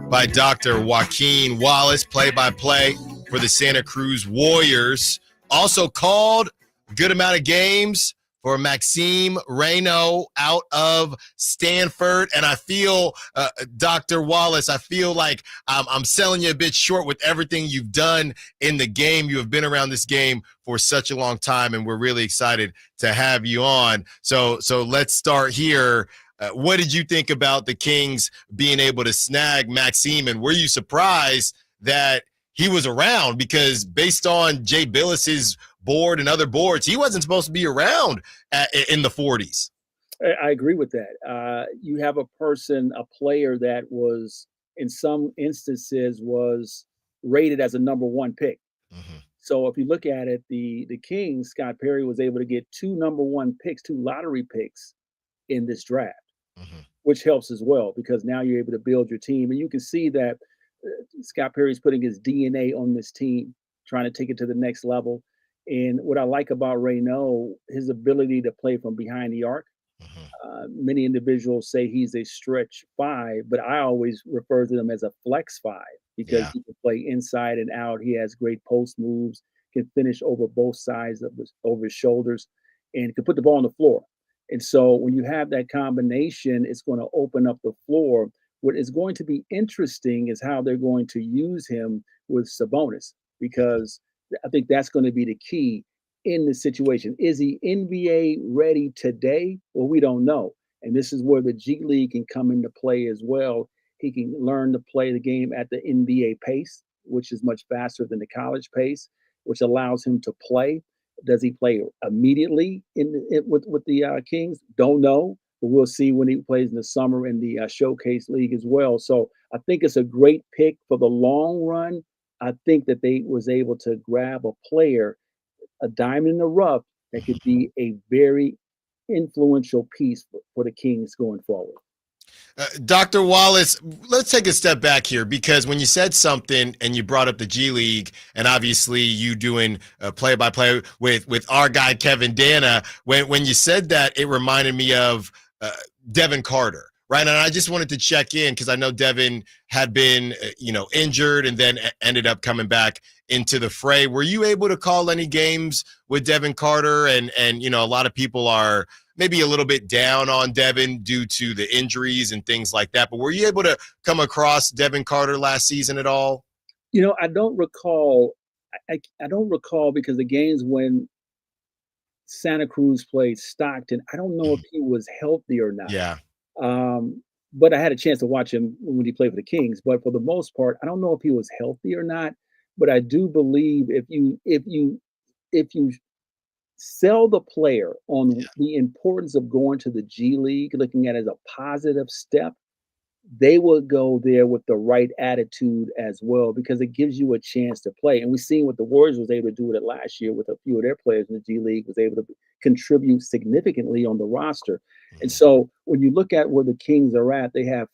by Dr. Joaquin Wallace, play-by-play for the Santa Cruz Warriors. Also called good amount of games for Maxime Raynaud out of Stanford. And I feel, Dr. Wallace, I feel like I'm selling you a bit short with everything you've done in the game. You have been around this game for such a long time, and we're really excited to have you on. So let's start here. What did you think about the Kings being able to snag Maxime, and were you surprised that he was around? Because based on Jay Billis's board and other boards, he wasn't supposed to be around in the 40s. I agree with that. You have a player that was, in some instances, was rated as a number one pick. Mm-hmm. So if you look at it, the Kings, Scott Perry was able to get 2 number one picks, 2 lottery picks in this draft. Mm-hmm. Which helps as well, because now you're able to build your team. And you can see that Scott Perry's putting his DNA on this team, trying to take it to the next level. And what I like about Raynaud, his ability to play from behind the arc. Mm-hmm. Many individuals say he's a stretch 5, but I always refer to him as a flex 5 because he can play inside and out. He has great post moves, can finish over both sides over his shoulders, and can put the ball on the floor. And so when you have that combination, it's going to open up the floor. What is going to be interesting is how they're going to use him with Sabonis, because I think that's going to be the key in the situation. Is he NBA ready today? Well, we don't know. And this is where the G League can come into play as well. He can learn to play the game at the NBA pace, which is much faster than the college pace, which allows him to play. Does he play immediately with the Kings? Don't know, but we'll see when he plays in the summer in the Showcase League as well. So I think it's a great pick for the long run. I think that they was able to grab a player, a diamond in the rough, that could be a very influential piece for the Kings going forward. Dr. Wallace, let's take a step back here, because when you said something and you brought up the G League, and obviously you doing play-by-play with our guy Kevin Dana, when you said that, it reminded me of Devin Carter, right? And I just wanted to check in because I know Devin had been injured and then ended up coming back into the fray. Were you able to call any games with Devin Carter? And a lot of people are maybe a little bit down on Devin due to the injuries and things like that. But were you able to come across Devin Carter last season at all? I don't recall. I don't recall, because the games when Santa Cruz played Stockton, I don't know if he was healthy or not. Yeah. But I had a chance to watch him when he played for the Kings. But for the most part, I don't know if he was healthy or not. But I do believe if you sell the player on the importance of going to the G League, looking at it as a positive step, they will go there with the right attitude as well, because it gives you a chance to play. And we've seen what the Warriors was able to do with it last year with a few of their players in the G League, was able to contribute significantly on the roster. Mm-hmm. And so when you look at where the Kings are at, they have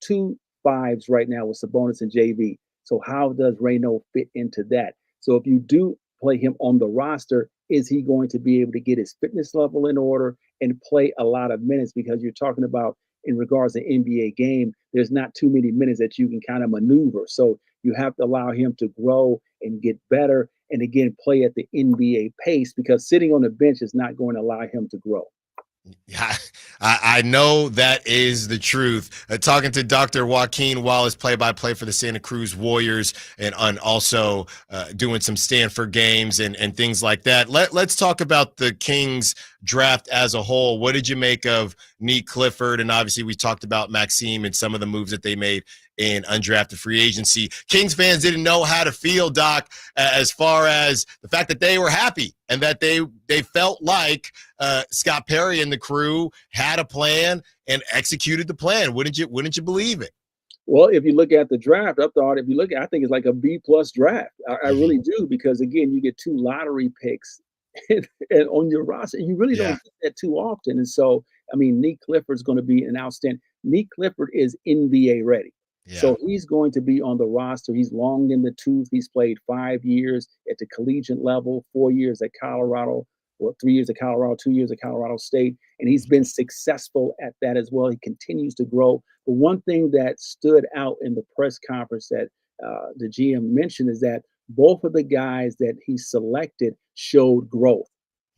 2 5s right now with Sabonis and JV. So how does Raynaud fit into that? So if you do play him on the roster, is he going to be able to get his fitness level in order and play a lot of minutes? Because you're talking about, in regards to NBA game, there's not too many minutes that you can kind of maneuver. So you have to allow him to grow and get better, and again, play at the NBA pace, because sitting on the bench is not going to allow him to grow. Yeah, I know that is the truth. Talking to Dr. Joaquin Wallace, play-by-play for the Santa Cruz Warriors, and also doing some Stanford games and things like that. Let's talk about the Kings draft as a whole. What did you make of Nick Clifford? And obviously we talked about Maxime and some of the moves that they made in undrafted free agency. Kings fans didn't know how to feel, Doc, as far as the fact that they were happy and that they felt like Scott Perry and the crew had a plan and executed the plan. Wouldn't you believe it? Well, if you look at the draft, I think it's like a B+ draft. I really do, because again, you get 2 lottery picks and on your roster. You really don't get that too often. And so, I mean, Nick Clifford's going to be an outstanding. Nick Clifford is NBA ready. Yeah. So he's going to be on the roster. He's long in the tooth. He's played 5 years at the collegiate level, 4 years at Colorado, 3 years at Colorado, 2 years at Colorado State, and he's been successful at that as well. He continues to grow. But one thing that stood out in the press conference that the GM mentioned is that both of the guys that he selected showed growth,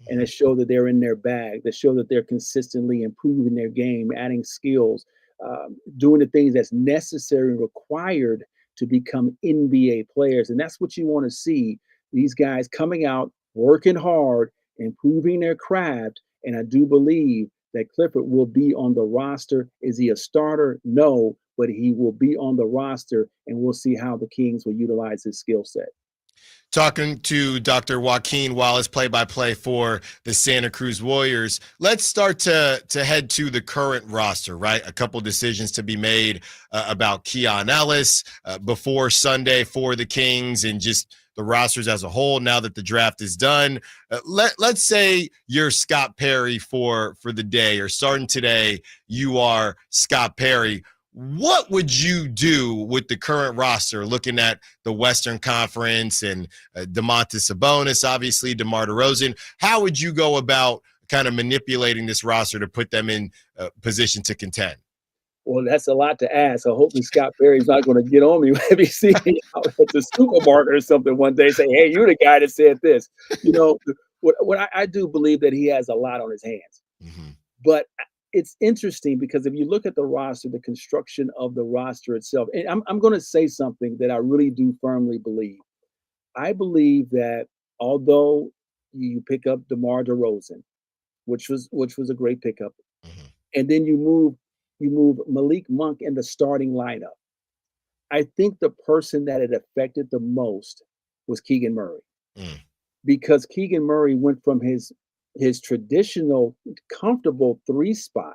and it showed that they're in their bag. That show that they're consistently improving their game, adding skills, doing the things that's necessary and required to become NBA players. And that's what you want to see, these guys coming out, working hard, improving their craft. And I do believe that Clifford will be on the roster. Is he a starter? No, but he will be on the roster, and we'll see how the Kings will utilize his skill set. Talking to Dr. Joaquin Wallace, play-by-play for the Santa Cruz Warriors. Let's start to head to the current roster, right? A couple decisions to be made about Keegan Ellis before Sunday for the Kings, and just the rosters as a whole now that the draft is done. Let's say you're Scott Perry for the day, or starting today, you are Scott Perry. What would you do with the current roster, looking at the Western Conference and Domantas Sabonis, obviously, DeMar DeRozan? How would you go about kind of manipulating this roster to put them in position to contend? Well, that's a lot to ask. So hopefully Scott Perry's not going to get on me if he sees me out at the supermarket or something one day, say, hey, you're the guy that said this. You know, what I do believe that he has a lot on his hands. Mm-hmm. But it's interesting because if you look at the roster, the construction of the roster itself, and I'm going to say something that I really do firmly believe. I believe that although you pick up DeMar DeRozan, which was a great pickup, mm-hmm. and then you move Malik Monk in the starting lineup, I think the person that it affected the most was Keegan Murray, because Keegan Murray went from his traditional comfortable 3 spot,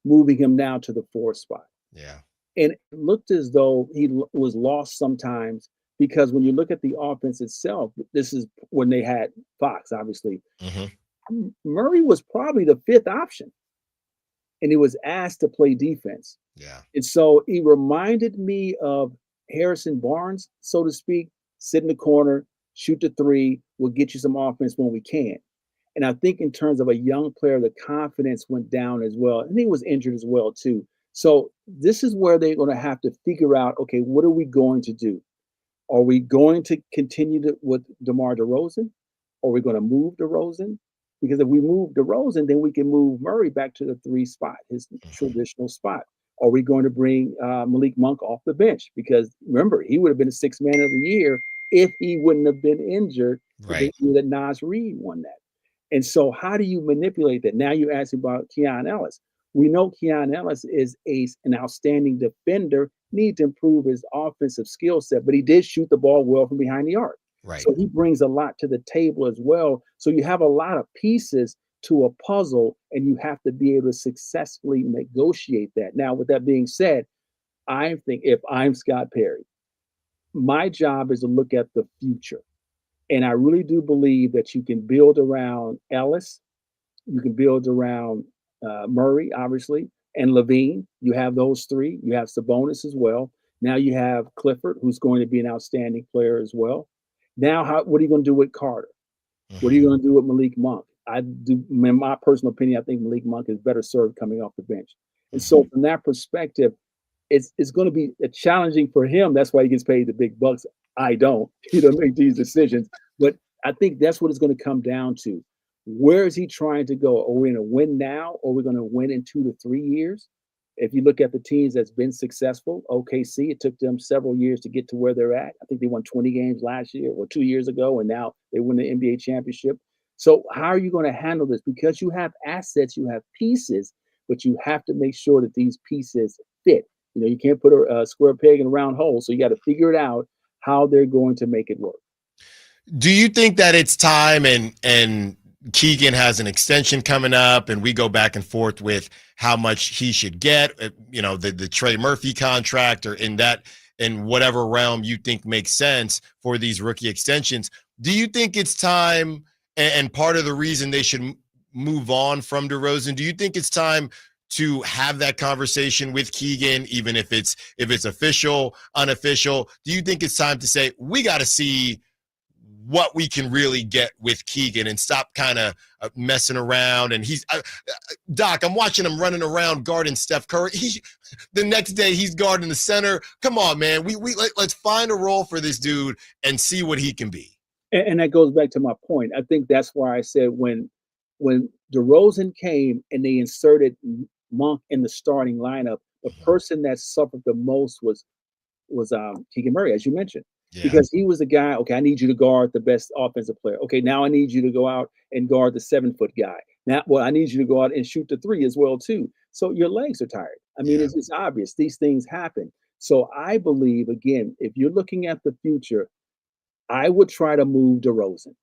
moving him now to the 4 spot. Yeah. And it looked as though he was lost sometimes, because when you look at the offense itself, this is when they had Fox, obviously. Mm-hmm. Murray was probably the 5th option, and he was asked to play defense. Yeah. And so he reminded me of Harrison Barnes, so to speak. Sit in the corner, shoot the 3, we'll get you some offense when we can. And I think in terms of a young player, the confidence went down as well. And he was injured as well, too. So this is where they're going to have to figure out, okay, what are we going to do? Are we going to continue with DeMar DeRozan? Are we going to move DeRozan? Because if we move DeRozan, then we can move Murray back to the 3 spot, his traditional spot. Are we going to bring Malik Monk off the bench? Because remember, he would have been a 6th man of the year if he wouldn't have been injured. Right. The year that Nas Reed won that. And so how do you manipulate that? Now you ask about Keegan Ellis. We know Keegan Ellis is an outstanding defender, need to improve his offensive skill set, but he did shoot the ball well from behind the arc. Right. So he brings a lot to the table as well. So you have a lot of pieces to a puzzle, and you have to be able to successfully negotiate that. Now, with that being said, I think if I'm Scott Perry, my job is to look at the future. And I really do believe that you can build around Ellis. You can build around Murray, obviously, and Levine. You have those 3. You have Sabonis as well. Now you have Clifford, who's going to be an outstanding player as well. Now, what are you going to do with Carter? Mm-hmm. What are you going to do with Malik Monk? In my personal opinion, I think Malik Monk is better served coming off the bench. And so from that perspective, it's going to be challenging for him. That's why he gets paid the big bucks. I don't, make these decisions. But I think that's what it's going to come down to. Where is he trying to go? Are we going to win now, or are we going to win in 2 to 3 years? If you look at the teams that's been successful, OKC, it took them several years to get to where they're at. I think they won 20 games last year or 2 years ago, and now they win the NBA championship. So how are you going to handle this? Because you have assets, you have pieces, but you have to make sure that these pieces fit. You can't put a square peg in a round hole. So you got to figure it out how they're going to make it work. Do you think that it's time, and Keegan has an extension coming up, and we go back and forth with how much he should get, the Trey Murphy contract, or in whatever realm you think makes sense for these rookie extensions? Do you think it's time, and part of the reason they should move on from DeRozan, do you think it's time to have that conversation with Keegan, even if it's official, unofficial? Do you think it's time to say, we got to see what we can really get with Keegan and stop kind of messing around. And he's Doc, I'm watching him running around guarding Steph Curry. The next day he's guarding the center. Come on, man. Let's find a role for this dude and see what he can be. And that goes back to my point. I think that's why I said when DeRozan came and they inserted Monk in the starting lineup, the person that suffered the most was Keegan Murray, as you mentioned. Yeah. Because he was the guy, okay, I need you to guard the best offensive player. Okay, now I need you to go out and guard the 7-foot guy. Now, well, I need you to go out and shoot the 3 as well, too. So your legs are tired. I mean, it's obvious. These things happen. So I believe, again, if you're looking at the future, I would try to move DeRozan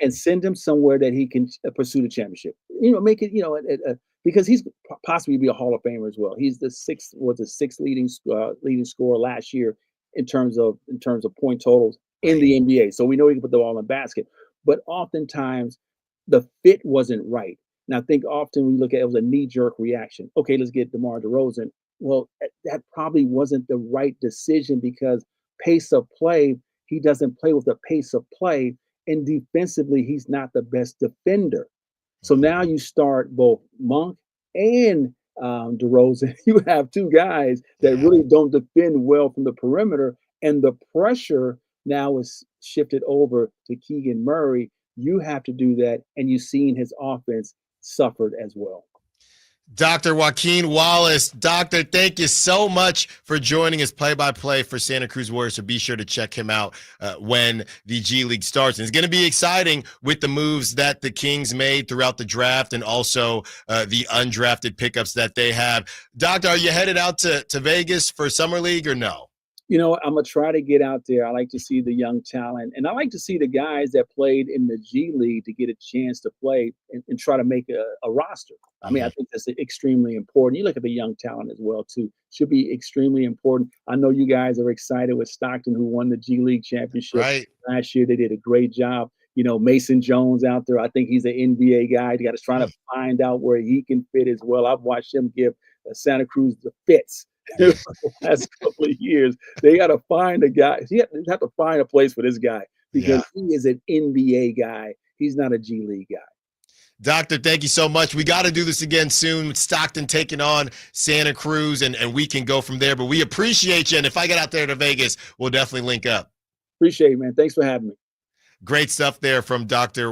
and send him somewhere that he can pursue the championship. Make it, because he's possibly be a Hall of Famer as well. He's the sixth leading scorer last year in terms of point totals in the NBA. So we know he can put the ball in the basket. But oftentimes the fit wasn't right. And I think often we look at it was a knee-jerk reaction. Okay, let's get DeMar DeRozan. Well, that probably wasn't the right decision because pace of play, he doesn't play with the pace of play. And defensively, he's not the best defender. So now you start both Monk and DeRozan. You have two guys that really don't defend well from the perimeter, and the pressure now is shifted over to Keegan Murray. You have to do that, and you've seen his offense suffered as well. Dr. Joaquin Wallace. Doctor, thank you so much for joining us play-by-play for Santa Cruz Warriors. So be sure to check him out when the G League starts. And it's going to be exciting with the moves that the Kings made throughout the draft and also the undrafted pickups that they have. Doctor, are you headed out to Vegas for Summer League or no? I'm going to try to get out there. I like to see the young talent, and I like to see the guys that played in the G League to get a chance to play and try to make a roster. I mean, I think that's extremely important. You look at the young talent as well, too. Should be extremely important. I know you guys are excited with Stockton, who won the G League championship last year. They did a great job. Mason Jones out there. I think he's an NBA guy. You got to try to find out where he can fit as well. I've watched him give Santa Cruz the fits. The last couple of years, they got to find a guy. You have to find a place for this guy because he is an NBA guy. He's not a G League guy. Doctor, thank you so much. We got to do this again soon with Stockton taking on Santa Cruz, and we can go from there. But we appreciate you, and if I get out there to Vegas, we'll definitely link up. Appreciate it, man. Thanks for having me. Great stuff there from Dr.